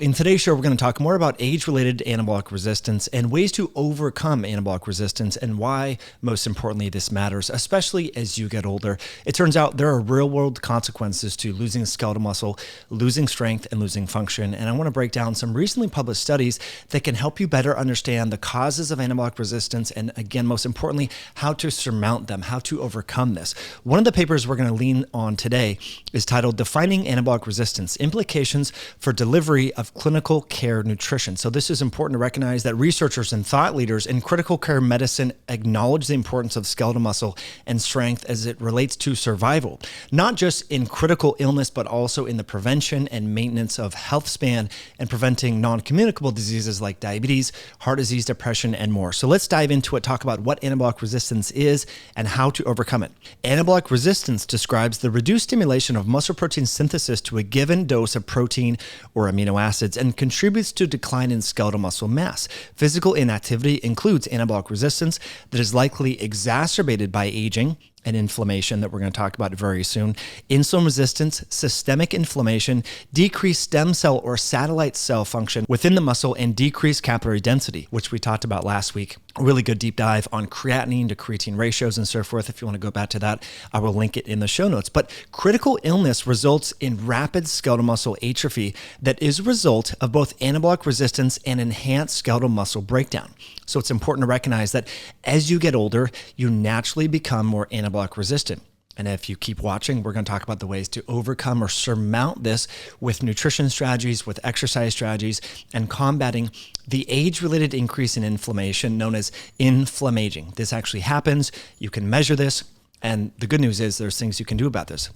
In today's show, we're going to talk more about age-related anabolic resistance and ways to overcome anabolic resistance and why, most importantly, this matters, especially as you get older. It turns out there are real-world consequences to losing skeletal muscle, losing strength, and losing function. And I want to break down some recently published studies that can help you better understand the causes of anabolic resistance and, again, most importantly, how to surmount them, how to overcome this. One of the papers we're going to lean on today is titled Defining Anabolic Resistance: Implications for Delivery of Clinical Care Nutrition. So this is important to recognize that researchers and thought leaders in critical care medicine acknowledge the importance of skeletal muscle and strength as it relates to survival, not just in critical illness, but also in the prevention and maintenance of health span and preventing non-communicable diseases like diabetes, heart disease, depression, and more. So let's dive into it, talk about what anabolic resistance is and how to overcome it. Anabolic resistance describes the reduced stimulation of muscle protein synthesis to a given dose of protein or amino acids and contributes to decline in skeletal muscle mass. Physical inactivity includes anabolic resistance that is likely exacerbated by aging and inflammation that we're going to talk about very soon, insulin resistance, systemic inflammation, decreased stem cell or satellite cell function within the muscle, and decreased capillary density, which we talked about last week. A really good deep dive on creatinine to creatine ratios and so forth. If you want to go back to that, I will link it in the show notes. But critical illness results in rapid skeletal muscle atrophy that is a result of both anabolic resistance and enhanced skeletal muscle breakdown. So it's important to recognize that as you get older, you naturally become more anabolic resistant. And if you keep watching, we're going to talk about the ways to overcome or surmount this with nutrition strategies, with exercise strategies, and combating the age-related increase in inflammation known as inflammaging. This actually happens. You can measure this. And the good news is there's things you can do about this.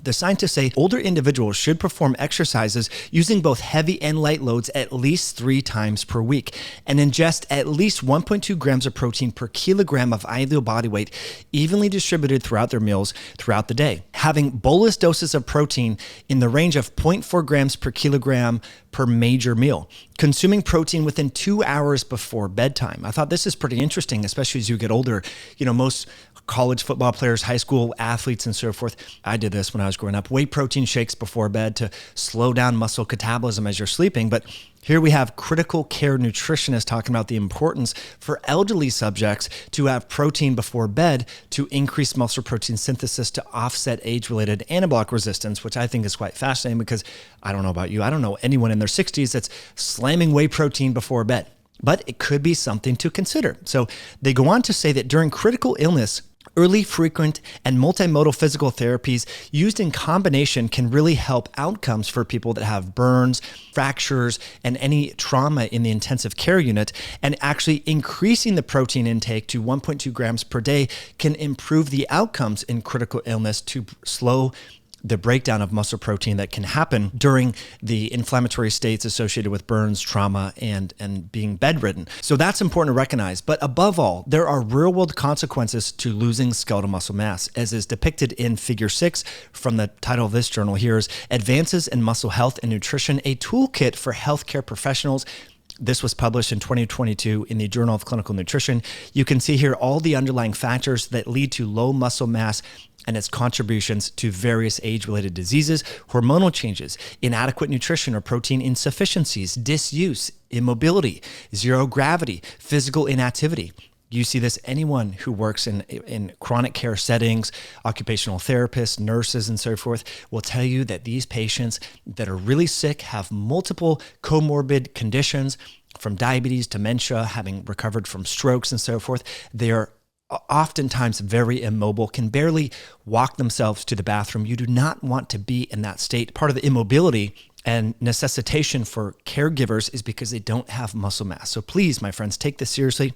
The scientists say older individuals should perform exercises using both heavy and light loads at least 3 times per week and ingest at least 1.2 grams of protein per kilogram of ideal body weight evenly distributed throughout their meals throughout the day. Having bolus doses of protein in the range of 0.4 grams per kilogram per major meal. Consuming protein within 2 hours before bedtime. I thought this is pretty interesting, especially as you get older. You know, most college football players, high school athletes, and so forth. I did this when I was growing up. Whey protein shakes before bed to slow down muscle catabolism as you're sleeping. But here we have critical care nutritionists talking about the importance for elderly subjects to have protein before bed to increase muscle protein synthesis to offset age-related anabolic resistance, which I think is quite fascinating because I don't know about you. I don't know anyone in their 60s that's slamming whey protein before bed, but it could be something to consider. So they go on to say that during critical illness, early, frequent, and multimodal physical therapies used in combination can really help outcomes for people that have burns, fractures, and any trauma in the intensive care unit. And actually increasing the protein intake to 1.2 grams per day can improve the outcomes in critical illness to slow the breakdown of muscle protein that can happen during the inflammatory states associated with burns, trauma, and being bedridden. So that's important to recognize. But above all, there are real-world consequences to losing skeletal muscle mass, as is depicted in Figure 6 from the title of this journal here is Advances in Muscle Health and Nutrition, a Toolkit for Healthcare Professionals. This was published in 2022 in the Journal of Clinical Nutrition. You can see here all the underlying factors that lead to low muscle mass and its contributions to various age-related diseases, hormonal changes, inadequate nutrition or protein insufficiencies, disuse, immobility, zero gravity, physical inactivity. You see this, anyone who works in chronic care settings, occupational therapists, nurses, and so forth will tell you that these patients that are really sick have multiple comorbid conditions, from diabetes, dementia, having recovered from strokes and so forth. They are oftentimes very immobile, can barely walk themselves to the bathroom. You do not want to be in that state. Part of the immobility and necessitation for caregivers is because they don't have muscle mass. So please, my friends, take this seriously.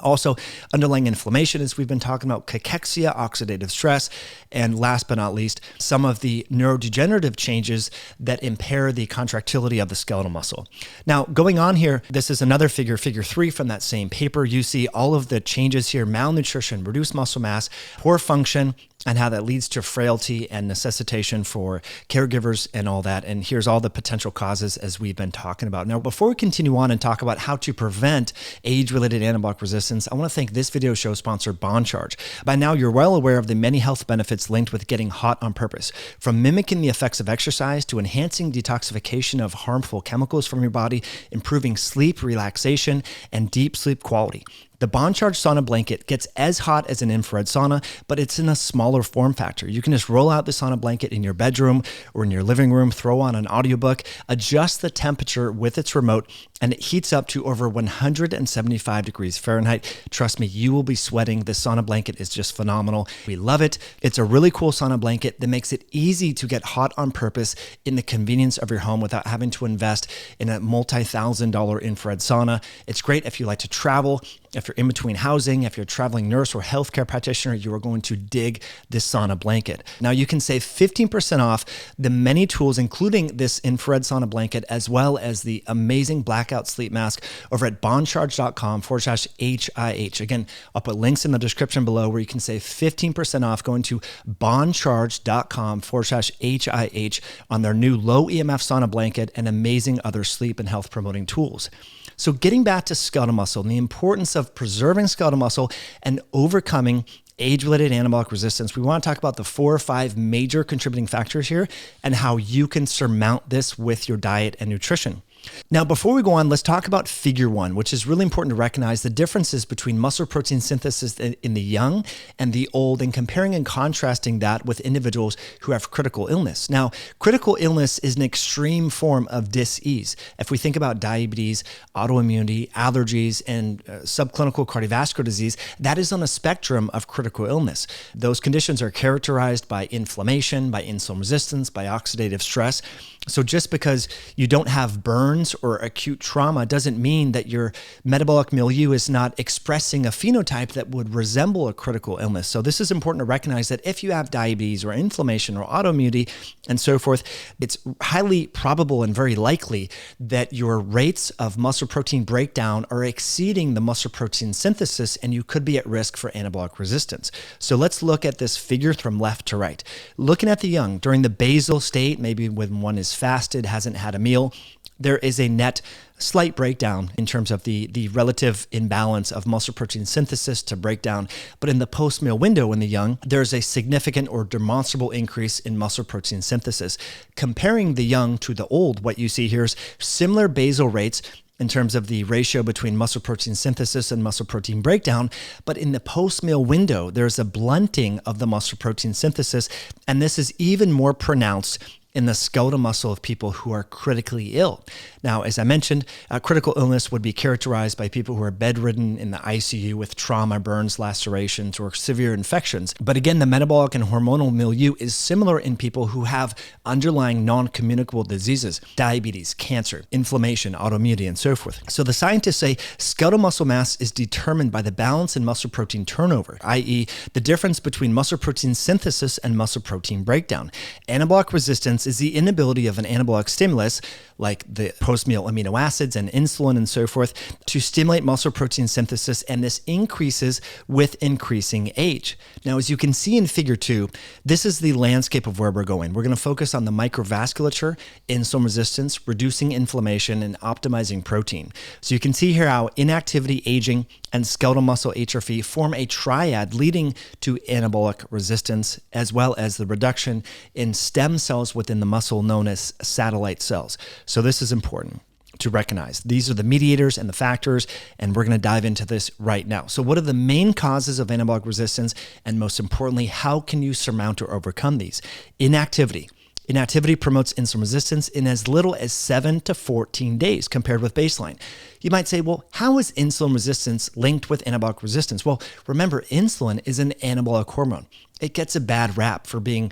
Also, underlying inflammation, as we've been talking about, cachexia, oxidative stress, and last but not least, some of the neurodegenerative changes that impair the contractility of the skeletal muscle. Now, going on here, this is another figure 3 from that same paper. You see all of the changes here: malnutrition, reduced muscle mass, poor function, and how that leads to frailty and necessitation for caregivers and all that. And here's all the potential causes as we've been talking about. Now, before we continue on and talk about how to prevent age-related anabolic resistance, I want to thank this video show sponsor, BondCharge. By now, you're well aware of the many health benefits linked with getting hot on purpose, from mimicking the effects of exercise to enhancing detoxification of harmful chemicals from your body, improving sleep, relaxation, and deep sleep quality. The BondCharge sauna blanket gets as hot as an infrared sauna, but it's in a smaller form factor. You can just roll out the sauna blanket in your bedroom or in your living room, throw on an audiobook, adjust the temperature with its remote, and it heats up to over 175 degrees Fahrenheit. Trust me, you will be sweating. This sauna blanket is just phenomenal. We love it. It's a really cool sauna blanket that makes it easy to get hot on purpose in the convenience of your home without having to invest in a multi-$1,000 infrared sauna. It's great if you like to travel. If you're in between housing, if you're a traveling nurse or healthcare practitioner, you are going to dig this sauna blanket. Now you can save 15% off the many tools, including this infrared sauna blanket, as well as the amazing blackout sleep mask over at bondcharge.com/HIH. Again, I'll put links in the description below where you can save 15% off going to bondcharge.com/HIH on their new low EMF sauna blanket and amazing other sleep and health promoting tools. So getting back to skeletal muscle and the importance of preserving skeletal muscle and overcoming age-related anabolic resistance, we want to talk about the 4 or 5 major contributing factors here and how you can surmount this with your diet and nutrition. Now, before we go on, let's talk about figure 1, which is really important to recognize the differences between muscle protein synthesis in the young and the old, and comparing and contrasting that with individuals who have critical illness. Now, critical illness is an extreme form of dis-ease. If we think about diabetes, autoimmunity, allergies, and subclinical cardiovascular disease, that is on a spectrum of critical illness. Those conditions are characterized by inflammation, by insulin resistance, by oxidative stress. So just because you don't have burns or acute trauma doesn't mean that your metabolic milieu is not expressing a phenotype that would resemble a critical illness. So this is important to recognize that if you have diabetes or inflammation or autoimmunity and so forth, it's highly probable and very likely that your rates of muscle protein breakdown are exceeding the muscle protein synthesis, and you could be at risk for anabolic resistance. So let's look at this figure from left to right. Looking at the young, during the basal state, maybe when one is fasted, hasn't had a meal, there is a net slight breakdown in terms of the relative imbalance of muscle protein synthesis to breakdown. But in the post-meal window in the young, there's a significant or demonstrable increase in muscle protein synthesis. Comparing the young to the old, what you see here is similar basal rates in terms of the ratio between muscle protein synthesis and muscle protein breakdown. But in the post-meal window, there's a blunting of the muscle protein synthesis, and this is even more pronounced in the skeletal muscle of people who are critically ill. Now, as I mentioned, critical illness would be characterized by people who are bedridden in the ICU with trauma, burns, lacerations, or severe infections. But again, the metabolic and hormonal milieu is similar in people who have underlying non-communicable diseases, diabetes, cancer, inflammation, autoimmunity, and so forth. So the scientists say skeletal muscle mass is determined by the balance in muscle protein turnover, i.e. the difference between muscle protein synthesis and muscle protein breakdown. Anabolic resistance is the inability of an anabolic stimulus, like the post-meal amino acids and insulin and so forth, to stimulate muscle protein synthesis, and this increases with increasing age. Now, as you can see in figure 2, this is the landscape of where we're going. We're going to focus on the microvasculature, insulin resistance, reducing inflammation, and optimizing protein. So you can see here how inactivity, aging, and skeletal muscle atrophy form a triad leading to anabolic resistance, as well as the reduction in stem cells within the muscle known as satellite cells. So this is important to recognize. These are the mediators and the factors, and we're going to dive into this right now. So what are the main causes of anabolic resistance? And most importantly, how can you surmount or overcome these? Inactivity. Inactivity promotes insulin resistance in as little as 7 to 14 days compared with baseline. You might say, well, how is insulin resistance linked with anabolic resistance? Well, remember, insulin is an anabolic hormone. It gets a bad rap for being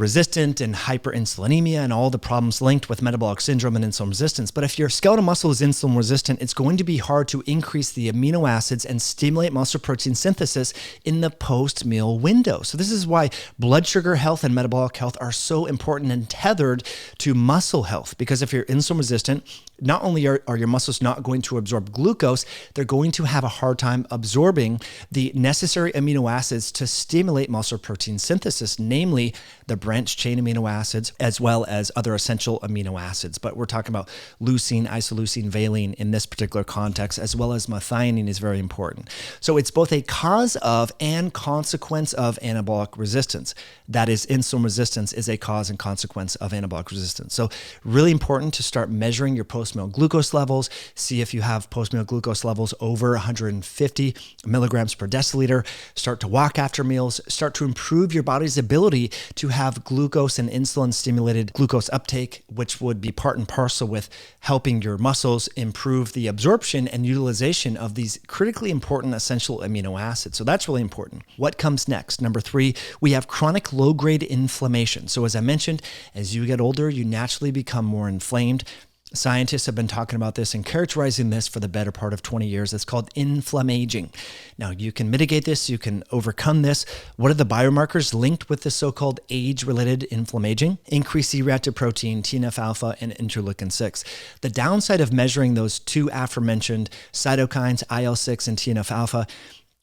resistant and hyperinsulinemia and all the problems linked with metabolic syndrome and insulin resistance. But if your skeletal muscle is insulin resistant, it's going to be hard to increase the amino acids and stimulate muscle protein synthesis in the post-meal window. So this is why blood sugar health and metabolic health are so important and tethered to muscle health. Because if you're insulin resistant, not only are your muscles not going to absorb glucose, they're going to have a hard time absorbing the necessary amino acids to stimulate muscle protein synthesis, namely the branched chain amino acids, as well as other essential amino acids. But we're talking about leucine, isoleucine, valine in this particular context, as well as methionine is very important. So it's both a cause of and consequence of anabolic resistance. That is, insulin resistance is a cause and consequence of anabolic resistance. So really important to start measuring your post-meal glucose levels. See if you have post-meal glucose levels over 150 milligrams per deciliter. Start to walk after meals. Start to improve your body's ability to have glucose and insulin-stimulated glucose uptake, which would be part and parcel with helping your muscles improve the absorption and utilization of these critically important essential amino acids. So that's really important. What comes next? Number 3, we have chronic low-grade inflammation. So as I mentioned, as you get older, you naturally become more inflamed. Scientists have been talking about this and characterizing this for the better part of 20 years. It's called inflammaging. Now, you can mitigate this. You can overcome this. What are the biomarkers linked with this so-called age-related inflammaging? Increased C-reactive protein, TNF-Alpha, and interleukin 6. The downside of measuring those two aforementioned cytokines, IL-6 and TNF-Alpha,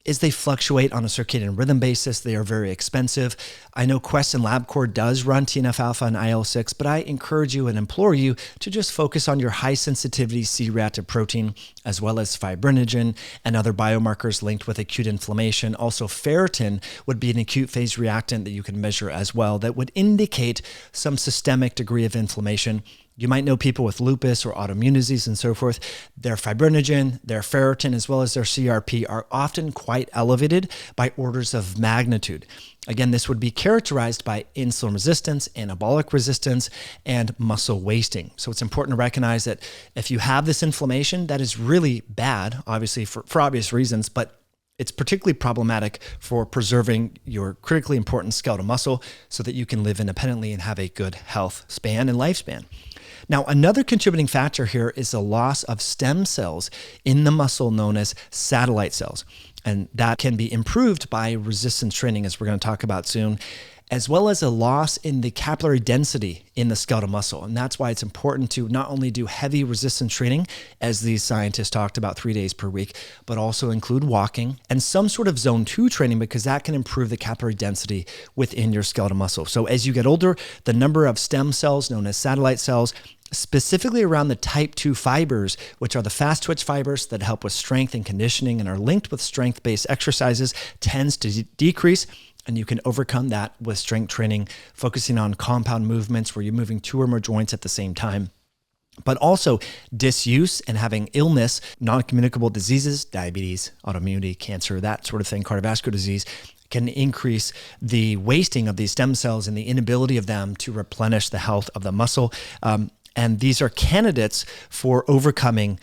is they fluctuate on a circadian rhythm basis. They are very expensive. I know Quest and LabCorp does run TNF-Alpha and IL-6, but I encourage you and implore you to just focus on your high sensitivity C-reactive protein, as well as fibrinogen and other biomarkers linked with acute inflammation. Also, ferritin would be an acute phase reactant that you can measure as well that would indicate some systemic degree of inflammation. You might know people with lupus or autoimmune disease and so forth. Their fibrinogen, their ferritin, as well as their CRP are often quite elevated by orders of magnitude. Again, this would be characterized by insulin resistance, anabolic resistance, and muscle wasting. So it's important to recognize that if you have this inflammation, that is really bad, obviously for obvious reasons, but it's particularly problematic for preserving your critically important skeletal muscle so that you can live independently and have a good health span and lifespan. Now, another contributing factor here is the loss of stem cells in the muscle known as satellite cells. And that can be improved by resistance training, as we're going to talk about soon, as well as a loss in the capillary density in the skeletal muscle. And that's why it's important to not only do heavy resistance training, as these scientists talked about 3 days per week, but also include walking and some sort of zone 2 training, because that can improve the capillary density within your skeletal muscle. So as you get older, the number of stem cells known as satellite cells, specifically around the type 2 fibers, which are the fast twitch fibers that help with strength and conditioning and are linked with strength-based exercises, tends to decrease. And you can overcome that with strength training, focusing on compound movements where you're moving 2 or more joints at the same time. But also disuse and having illness, non-communicable diseases, diabetes, autoimmunity, cancer, that sort of thing, cardiovascular disease, can increase the wasting of these stem cells and the inability of them to replenish the health of the muscle. And these are candidates for overcoming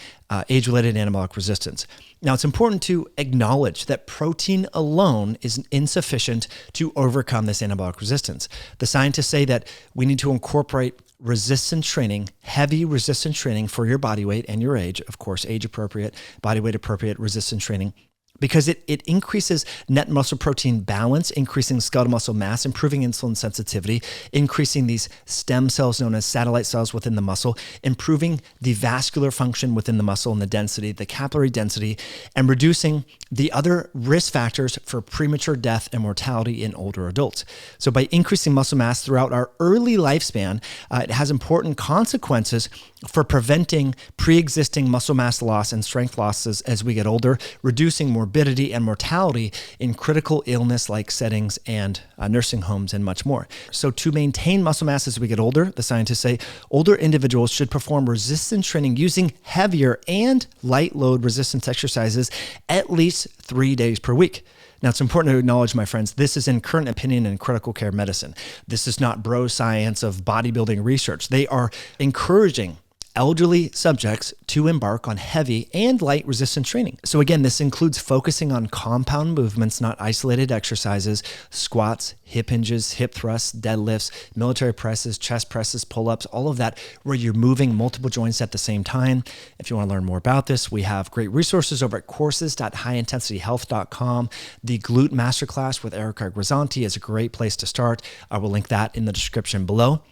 age-related anabolic resistance. Now, it's important to acknowledge that protein alone is insufficient to overcome this anabolic resistance. The scientists say that we need to incorporate resistance training, heavy resistance training for your body weight and your age, of course, age-appropriate, body weight-appropriate resistance training, because it increases net muscle protein balance, increasing skeletal muscle mass, improving insulin sensitivity, increasing these stem cells known as satellite cells within the muscle, improving the vascular function within the muscle and the density, the capillary density, and reducing the other risk factors for premature death and mortality in older adults. So by increasing muscle mass throughout our early lifespan, it has important consequences for preventing pre-existing muscle mass loss and strength losses as we get older, reducing morbidity and mortality in critical illness-like settings and nursing homes and much more. So to maintain muscle mass as we get older, the scientists say older individuals should perform resistance training using heavier and light load resistance exercises at least 3 days per week. Now, it's important to acknowledge, my friends, this is in current opinion in critical care medicine. This is not bro science of bodybuilding research. They are encouraging elderly subjects to embark on heavy and light resistance training. So again, this includes focusing on compound movements, not isolated exercises, squats, hip hinges, hip thrusts, deadlifts, military presses, chest presses, pull-ups, all of that, where you're moving multiple joints at the same time. If you want to learn more about this, we have great resources over at courses.highintensityhealth.com. The glute masterclass with Erica Grisanti is a great place to start. I will link that in the description below.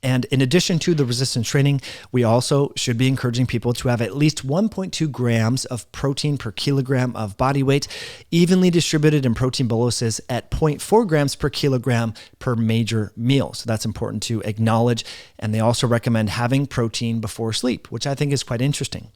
And in addition to the resistance training, we also should be encouraging people to have at least 1.2 grams of protein per kilogram of body weight, evenly distributed in protein boluses at 0.4 grams per kilogram per major meal. So that's important to acknowledge. And they also recommend having protein before sleep, which I think is quite interesting.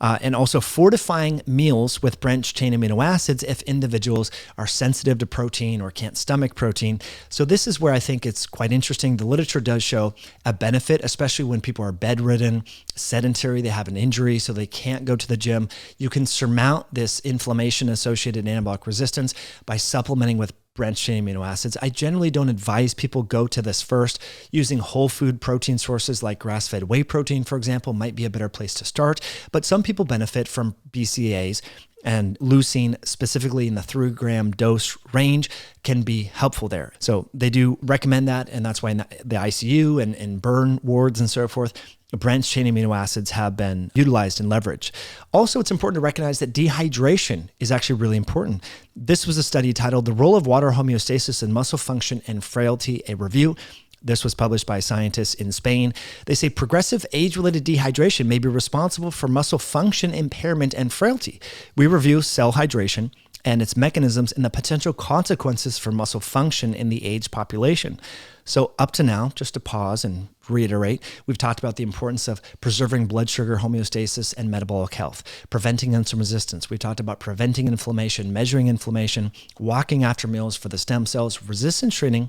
And also fortifying meals with branched chain amino acids if individuals are sensitive to protein or can't stomach protein. So this is where I think it's quite interesting. The literature does show a benefit, especially when people are bedridden, sedentary, they have an injury, so they can't go to the gym. You can surmount this inflammation-associated anabolic resistance by supplementing with branched chain amino acids. I generally don't advise people go to this first. Using whole food protein sources like grass-fed whey protein, for example, might be a better place to start. But some people benefit from BCAAs, and leucine, specifically in the 3-gram dose range, can be helpful there. So they do recommend that, and that's why in the ICU and burn wards and so forth, branched chain amino acids have been utilized and leveraged. Also, it's important to recognize that dehydration is actually really important. This was a study titled The Role of Water Homeostasis in Muscle Function and Frailty, a Review. This was published by scientists in Spain. They say progressive age-related dehydration may be responsible for muscle function impairment and frailty. We review cell hydration and its mechanisms and the potential consequences for muscle function in the aged population. So up to now, just to pause and reiterate, we've talked about the importance of preserving blood sugar homeostasis and metabolic health, preventing insulin resistance. We talked about preventing inflammation, measuring inflammation, walking after meals for the stem cells, resistance training,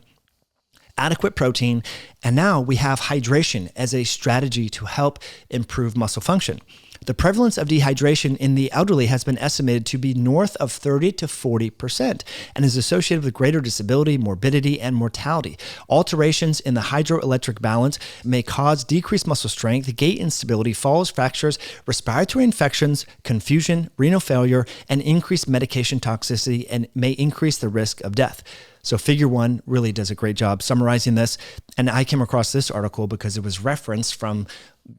adequate protein, and now we have hydration as a strategy to help improve muscle function. The prevalence of dehydration in the elderly has been estimated to be north of 30 to 40% and is associated with greater disability, morbidity, and mortality. Alterations in the hydroelectric balance may cause decreased muscle strength, gait instability, falls, fractures, respiratory infections, confusion, renal failure, and increased medication toxicity, and may increase the risk of death. So Figure 1 really does a great job summarizing this. And I came across this article because it was referenced from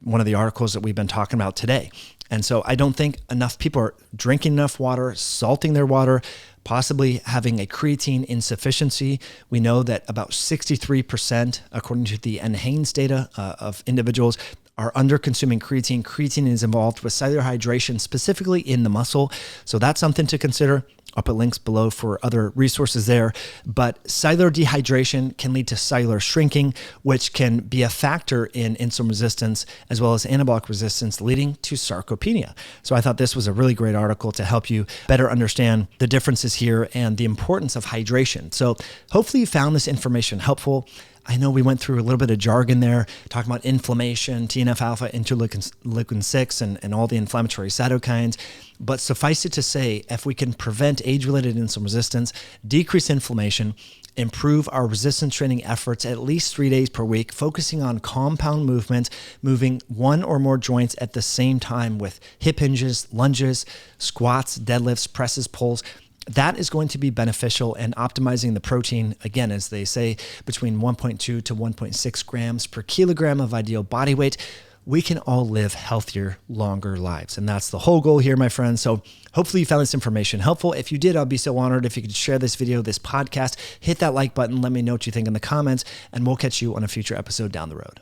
one of the articles that we've been talking about today. And so I don't think enough people are drinking enough water, salting their water, possibly having a creatine insufficiency. We know that about 63%, according to the NHANES data of individuals, are under consuming creatine. Creatine is involved with cellular hydration, specifically in the muscle. So that's something to consider. I'll put links below for other resources there. But cellular dehydration can lead to cellular shrinking, which can be a factor in insulin resistance as well as anabolic resistance, leading to sarcopenia. So I thought this was a really great article to help you better understand the differences here and the importance of hydration. So hopefully you found this information helpful. I know we went through a little bit of jargon there, talking about inflammation, TNF-Alpha, interleukin 6, and all the inflammatory cytokines. But suffice it to say, if we can prevent age-related insulin resistance, decrease inflammation, improve our resistance training efforts at least 3 days per week, focusing on compound movements, moving one or more joints at the same time with hip hinges, lunges, squats, deadlifts, presses, pulls, that is going to be beneficial, and optimizing the protein, again, as they say, between 1.2 to 1.6 grams per kilogram of ideal body weight, we can all live healthier, longer lives. And that's the whole goal here, my friends. So hopefully you found this information helpful. If you did, I'll be so honored if you could share this video, this podcast, hit that like button, let me know what you think in the comments, and we'll catch you on a future episode down the road.